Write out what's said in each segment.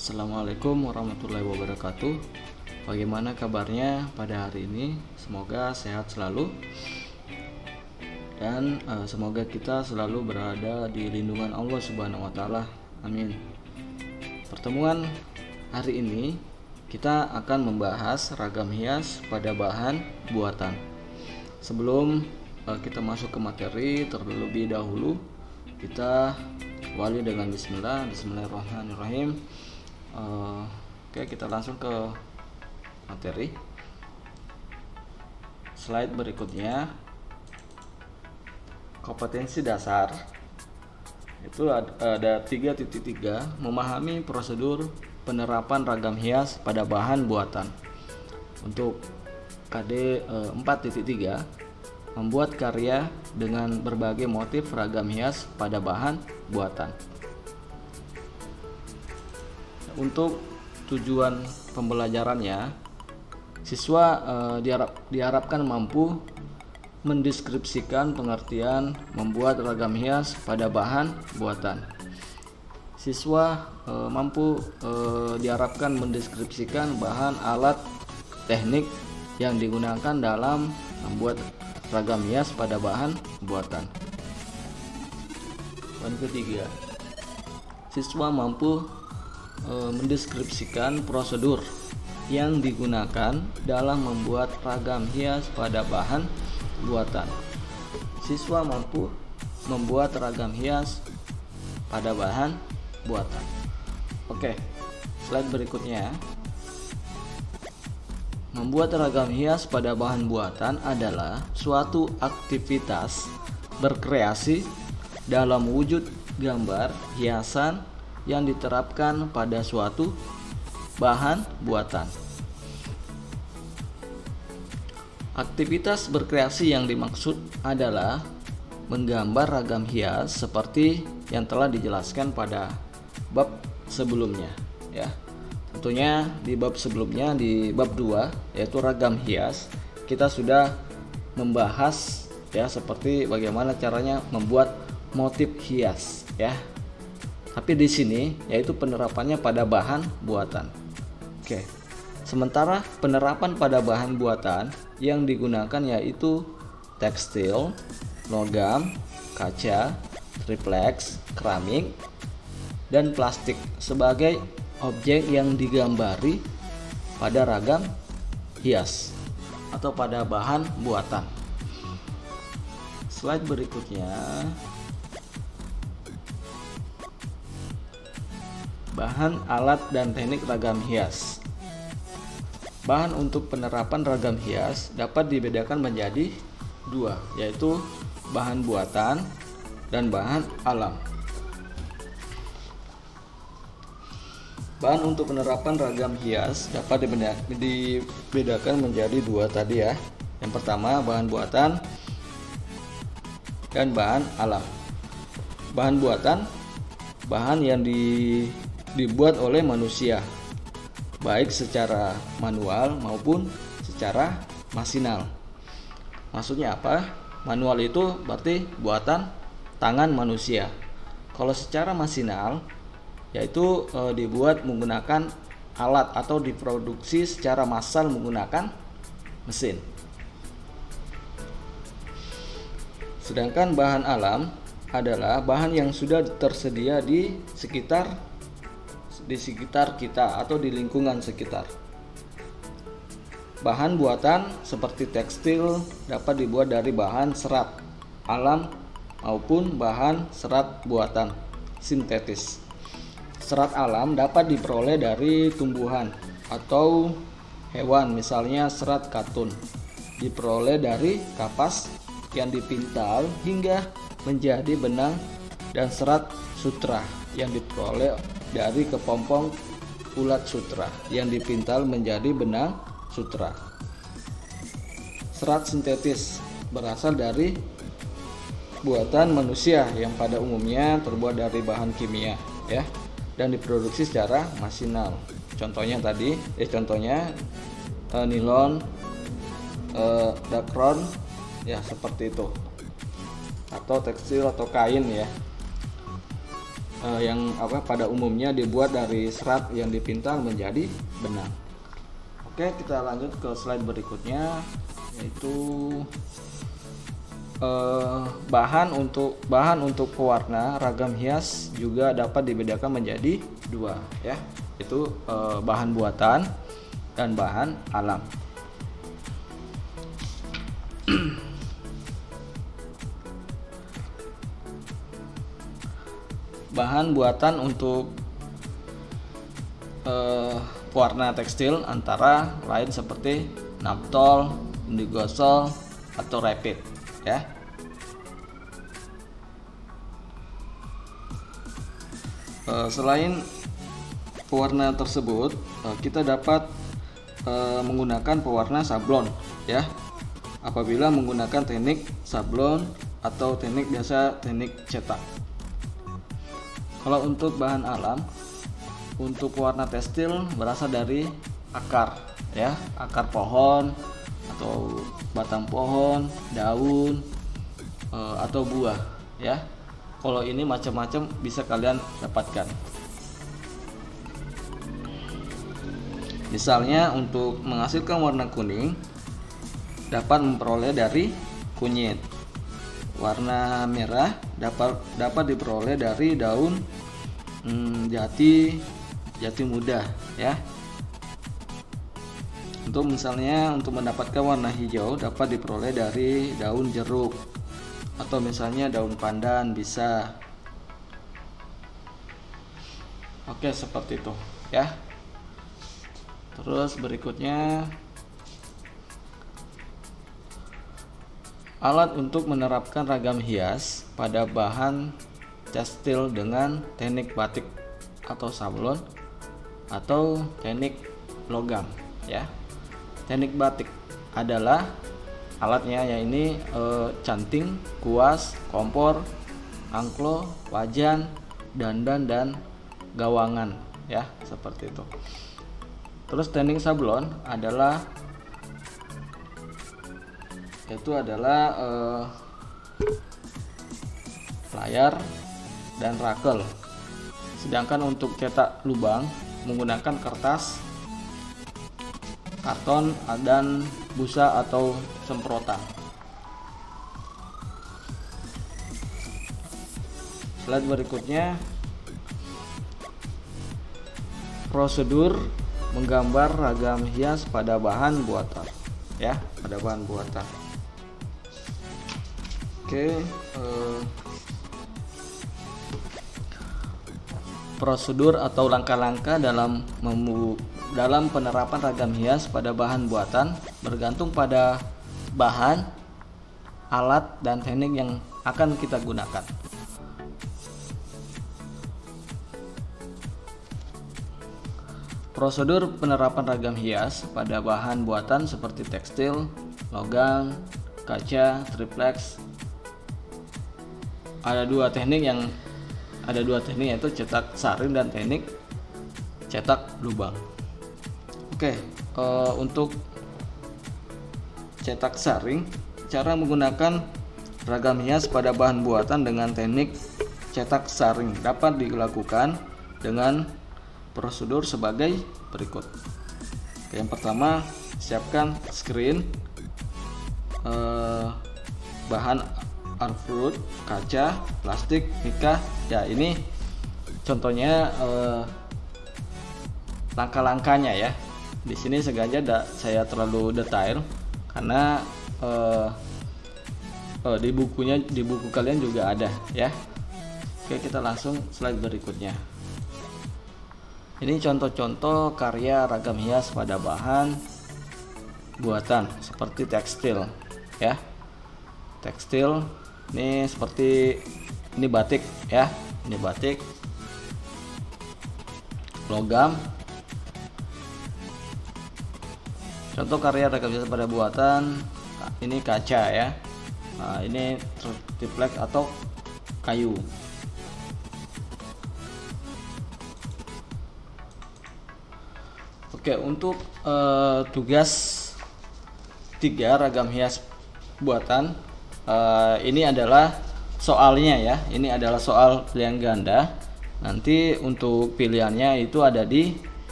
Assalamualaikum warahmatullahi wabarakatuh. Bagaimana kabarnya pada hari ini? Semoga sehat selalu dan semoga kita selalu berada di lindungan Allah Subhanahu wa taala. Amin. Pertemuan hari ini kita akan membahas ragam hias pada bahan buatan. Sebelum kita masuk ke materi, terlebih dahulu kita awali dengan Bismillahirrahmanirrahim. Oke, kita langsung ke materi. Slide berikutnya, kompetensi dasar. Itu ada 3.3, memahami prosedur penerapan ragam hias pada bahan buatan. Untuk KD 4.3, membuat karya dengan berbagai motif ragam hias pada bahan buatan. Untuk tujuan pembelajarannya, siswa diharapkan mampu mendeskripsikan pengertian membuat ragam hias pada bahan buatan. Siswa diharapkan mendeskripsikan bahan, alat, teknik yang digunakan dalam membuat ragam hias pada bahan buatan. Poin ketiga, siswa mampu mendeskripsikan prosedur yang digunakan dalam membuat ragam hias pada bahan buatan. Siswa mampu membuat ragam hias pada bahan buatan. Oke, slide berikutnya. Membuat ragam hias pada bahan buatan adalah suatu aktivitas berkreasi dalam wujud gambar hiasan yang diterapkan pada suatu bahan buatan. Aktivitas berkreasi yang dimaksud adalah menggambar ragam hias seperti yang telah dijelaskan pada bab sebelumnya, ya. Tentunya di bab sebelumnya, di bab 2 yaitu ragam hias, kita sudah membahas ya seperti bagaimana caranya membuat motif hias, ya. Tapi di sini yaitu penerapannya pada bahan buatan. Oke. Sementara penerapan pada bahan buatan yang digunakan yaitu tekstil, logam, kaca, tripleks, keramik, dan plastik sebagai objek yang digambari pada ragam hias atau pada bahan buatan. Slide berikutnya, bahan, alat, dan teknik ragam hias. Bahan untuk penerapan ragam hias dapat dibedakan menjadi dua, yaitu bahan buatan dan bahan alam. Bahan untuk penerapan ragam hias dapat dibedakan menjadi dua tadi ya. Yang pertama bahan buatan dan bahan alam. Bahan buatan, bahan yang dibuat oleh manusia, baik secara manual maupun secara masinal. Maksudnya apa? Manual itu berarti buatan tangan manusia. Kalau secara masinal yaitu dibuat menggunakan alat atau diproduksi secara massal menggunakan mesin. Sedangkan bahan alam adalah bahan yang sudah tersedia di sekitar kita atau di lingkungan sekitar. Bahan buatan seperti tekstil dapat dibuat dari bahan serat alam maupun bahan serat buatan sintetis. Serat alam dapat diperoleh dari tumbuhan atau hewan, misalnya serat katun diperoleh dari kapas yang dipintal hingga menjadi benang, dan serat sutra yang diperoleh dari kepompong ulat sutra yang dipintal menjadi benang sutra. Serat sintetis berasal dari buatan manusia yang pada umumnya terbuat dari bahan kimia, ya, dan diproduksi secara masinal. Contohnya nilon, dakron, ya seperti itu, atau tekstil atau kain, ya. yang pada umumnya dibuat dari serat yang dipintal menjadi benang. Oke, kita lanjut ke slide berikutnya, yaitu bahan untuk pewarna ragam hias juga dapat dibedakan menjadi dua, ya, itu bahan buatan dan bahan alam. Bahan buatan untuk pewarna tekstil antara lain seperti naptol, indigosol, atau rapid, ya. Selain pewarna tersebut, kita dapat menggunakan pewarna sablon, ya, apabila menggunakan teknik sablon atau teknik cetak. Kalau untuk bahan alam, untuk pewarna tekstil berasal dari akar, ya, akar pohon atau batang pohon, daun, atau buah, ya. Kalau ini macam-macam bisa kalian dapatkan. Misalnya untuk menghasilkan warna kuning dapat memperoleh dari kunyit. Warna merah dapat diperoleh dari daun jati muda, ya. Untuk mendapatkan warna hijau dapat diperoleh dari daun jeruk atau misalnya daun pandan bisa. Oke, seperti itu, ya. Terus berikutnya, alat untuk menerapkan ragam hias pada bahan tekstil dengan teknik batik atau sablon atau teknik logam, ya. Teknik batik adalah alatnya, yaitu canting, kuas, kompor, angklo, wajan, dandan, dan gawangan, ya, seperti itu. Terus teknik sablon adalah layar dan rakel. Sedangkan untuk cetak lubang menggunakan kertas, karton, dan busa atau semprotan. Slide berikutnya, prosedur menggambar ragam hias pada bahan buatan, ya, pada bahan buatan. Oke, prosedur atau langkah-langkah dalam penerapan ragam hias pada bahan buatan bergantung pada bahan, alat, dan teknik yang akan kita gunakan. Prosedur penerapan ragam hias pada bahan buatan seperti tekstil, logam, kaca, triplex. Ada dua teknik yaitu cetak saring dan teknik cetak lubang. Oke, untuk cetak saring, cara menggunakan ragam hias pada bahan buatan dengan teknik cetak saring dapat dilakukan dengan prosedur sebagai berikut. Yang pertama, siapkan screen, bahan artwood, kaca, plastik, mica. Ya, ini contohnya langkah-langkahnya, ya. Di sini sengaja saya terlalu detail karena di buku kalian juga ada, ya. Oke, kita langsung slide berikutnya. Ini contoh-contoh karya ragam hias pada bahan buatan seperti tekstil, ya. Tekstil ini seperti ini batik, ya. Ini batik, logam. Contoh karya ragam hias pada buatan, ini kaca, ya. Nah, ini triplex atau kayu. Oke, untuk tugas 3 ragam hias buatan, ini adalah soalnya, ya. Ini adalah soal pilihan ganda Nanti untuk pilihannya itu ada di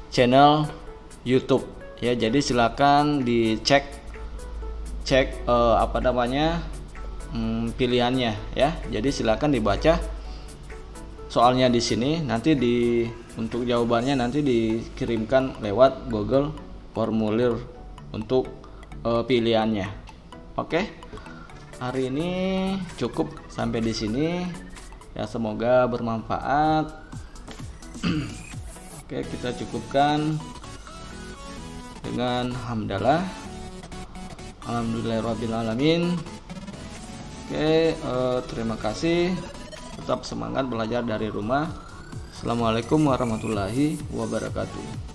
channel YouTube ya. Jadi silakan dicek pilihannya ya. Jadi silakan dibaca soalnya di sini. Nanti untuk jawabannya nanti dikirimkan lewat Google formulir untuk pilihannya. Oke. Hari ini cukup sampai di sini. Ya, semoga bermanfaat. Oke, kita cukupkan dengan hamdalah. Alhamdulillahirabbil alamin. Oke, terima kasih. Tetap semangat belajar dari rumah. Assalamualaikum warahmatullahi wabarakatuh.